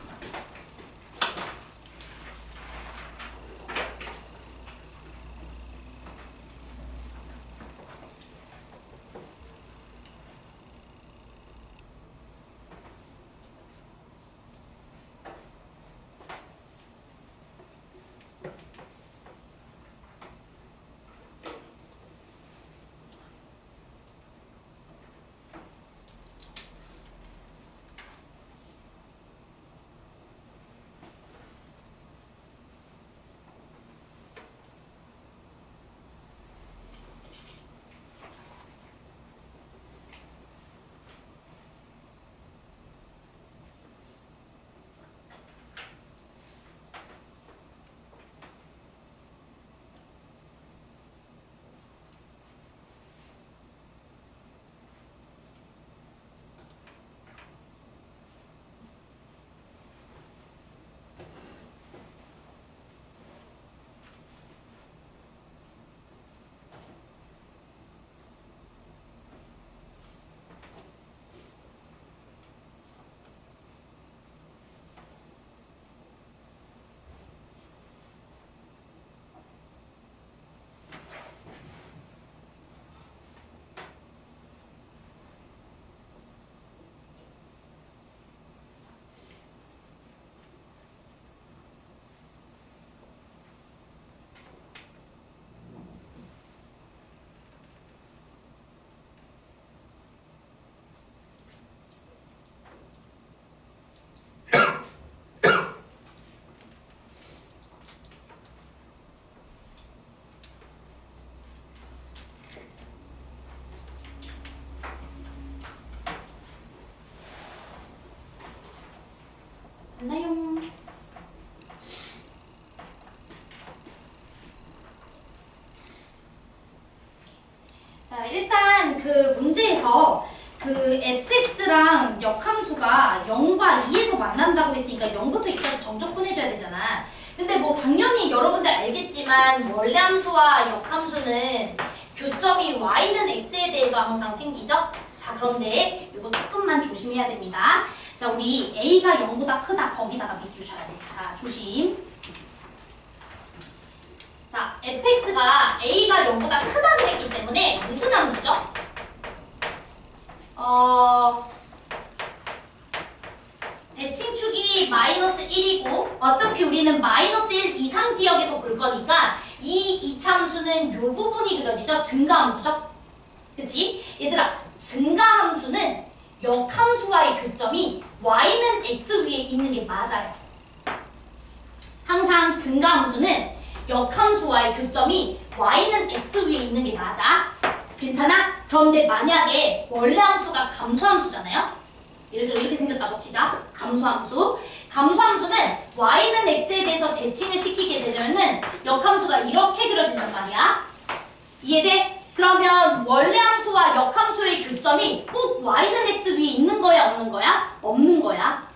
그 문제에서 그 fx랑 역함수가 0과 2에서 만난다고 했으니까 0부터 2까지 정적분 해줘야 되잖아. 근데 뭐 당연히 여러분들 알겠지만 원래 함수와 역함수는 교점이 y는 x에 대해서 항상 생기죠? 자, 그런데 이거 조금만 조심해야 됩니다. 자, 우리 a가 0보다 크다 거기다가 밑줄 쳐야 돼. 자, 조심. 자, fx가 a가 0보다 크다고 했기 때문에 무슨 함수죠? 대칭축이 마이너스 1이고 어차피 우리는 마이너스 1 이상 지역에서 볼 거니까 이 이차함수는 요 부분이 그려지죠? 증가함수죠? 그치? 얘들아, 증가함수는 역함수와의 교점이 y는 x 위에 있는 게 맞아요. 항상 증가함수는 역함수와의 교점이 y는 x 위에 있는 게 맞아. 괜찮아? 그런데 만약에 원래 함수가 감소함수잖아요? 예를 들어 이렇게 생겼다고 치자. 감소함수. 감소함수는 y는 x에 대해서 대칭을 시키게 되면은 역함수가 이렇게 그려진단 말이야. 이해돼? 그러면 원래 함수와 역함수의 교점이 꼭 y는 x 위에 있는 거야, 없는 거야? 없는 거야.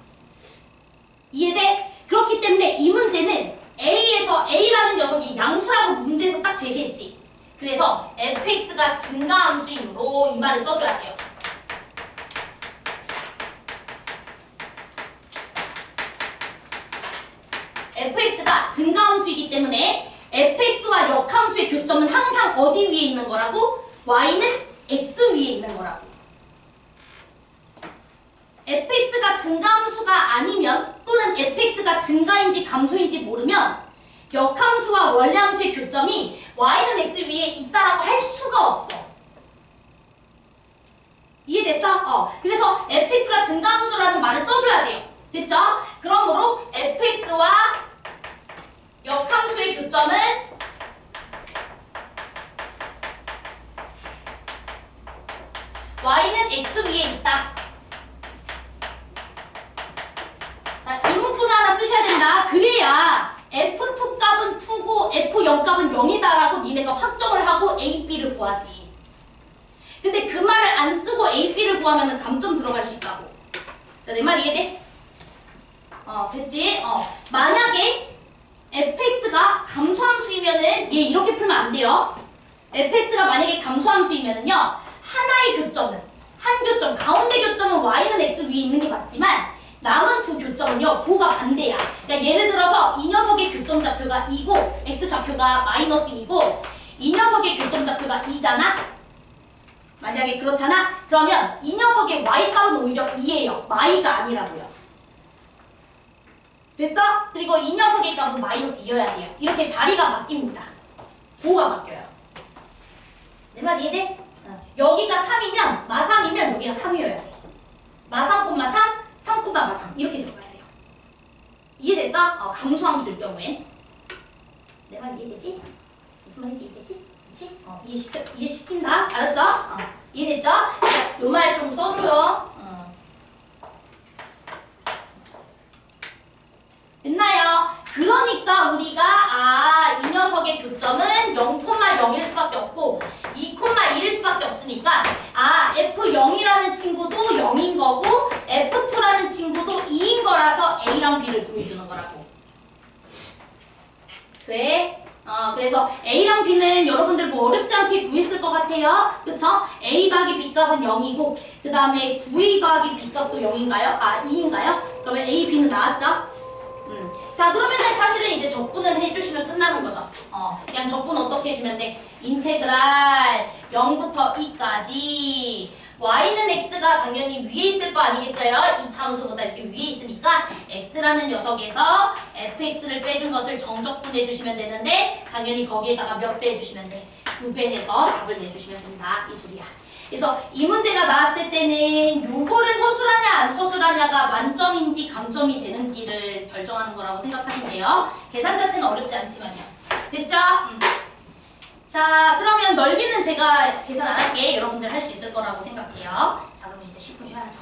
이해돼? 그렇기 때문에 이 문제는 A에서 A라는 녀석이 양수라고 문제에서 딱 제시했지. 그래서 fx가 증가함수이므로 이 말을 써줘야 돼요. fx가 증가함수이기 때문에 fx와 역함수의 교점은 항상 어디 위에 있는 거라고? y는 x 위에 있는 거라고. fx가 증가함수가 아니면 또는 fx가 증가인지 감소인지 모르면 역함수와 원래함수의 교점이 y는 x 위에 있다라고 할 수가 없어. 이해됐어? 그래서 fx가 증가함수라는 말을 써줘야 돼요. 됐죠? 그러므로 fx와 역함수의 교점은 y는 x 위에 있다. 자, 이 문구는 하나 쓰셔야 된다. 그래야 f2 값은 2고 f0 값은 0이다라고 니네가 확정을 하고 a, b를 구하지. 근데 그 말을 안 쓰고 a, b를 구하면 감점 들어갈 수 있다고. 자, 내 말 이해돼? 됐지? 만약에 fx가 감소함수이면은 얘 이렇게 풀면 안 돼요. fx가 만약에 감소함수이면은요, 하나의 교점은, 한 교점, 가운데 교점은 y는 x 위에 있는 게 맞지만 남은 두 교점은요, 부호가 반대야. 그러니까 예를 들어서 이 녀석의 교점 좌표가 2고 x 좌표가 마이너스 2고 이 녀석의 교점 좌표가 2잖아? 만약에 그렇잖아? 그러면 이 녀석의 y값은 오히려 2예요. y가 아니라고요. 됐어? 그리고 이 녀석의 값은 마이너스 2여야 돼요. 이렇게 자리가 바뀝니다. 부호가 바뀌어요. 내 말 이해돼? 여기가 3이면 마3이면 여기가 3이어야 돼. 마3, 3, 3, 마3 이렇게 들어가야 돼요. 이해됐어? 감소함수일 경우엔. 내 말 이해되지? 무슨 말인지 이해되지? 그치? 이해시킨다. 알았죠? 이해됐죠? 요 말 좀 써줘요. 됐나요? 그러니까 우리가 이 녀석의 교점은 0,0일 수밖에 없고 2,1일 수밖에 없으니까 F0이라는 친구도 0인 거고 F2라는 친구도 2인 거라서 A랑 B를 구해주는 거라고. 돼? 그래서 A랑 B는 여러분들 뭐 어렵지 않게 구했을 것 같아요. 그쵸? A 곱하기 B 값은 0이고 그 다음에 9A 곱하기 B 값도 0인가요? 2인가요? 그러면 A, B는 나왔죠? 자, 그러면은 사실은 이제 적분은 해주시면 끝나는 거죠. 그냥 적분 어떻게 해주면 돼? 인테그랄 0부터 2까지 y는 x가 당연히 위에 있을 거 아니겠어요? 이 참수보다 이렇게 위에 있으니까 x라는 녀석에서 fx를 빼준 것을 정적분 해주시면 되는데 당연히 거기에다가 몇 배 해주시면 돼? 2배 해서 답을 내주시면 된다. 이 소리야. 그래서 이 문제가 나왔을 때는 요거를 서술하냐 안 서술하냐가 만점인지 감점이 되는지를 결정하는 거라고 생각하시면 돼요. 계산 자체는 어렵지 않지만요. 됐죠? 자, 그러면 넓이는 제가 계산 안 할게. 여러분들 할 수 있을 거라고 생각해요. 자, 그럼 이제 10분 쉬어야죠.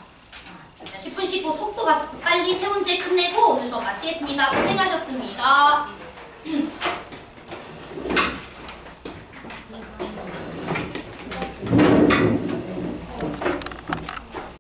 자, 10분 쉬고 속도가 빨리 세 문제 끝내고 오늘 수업 마치겠습니다. 고생하셨습니다.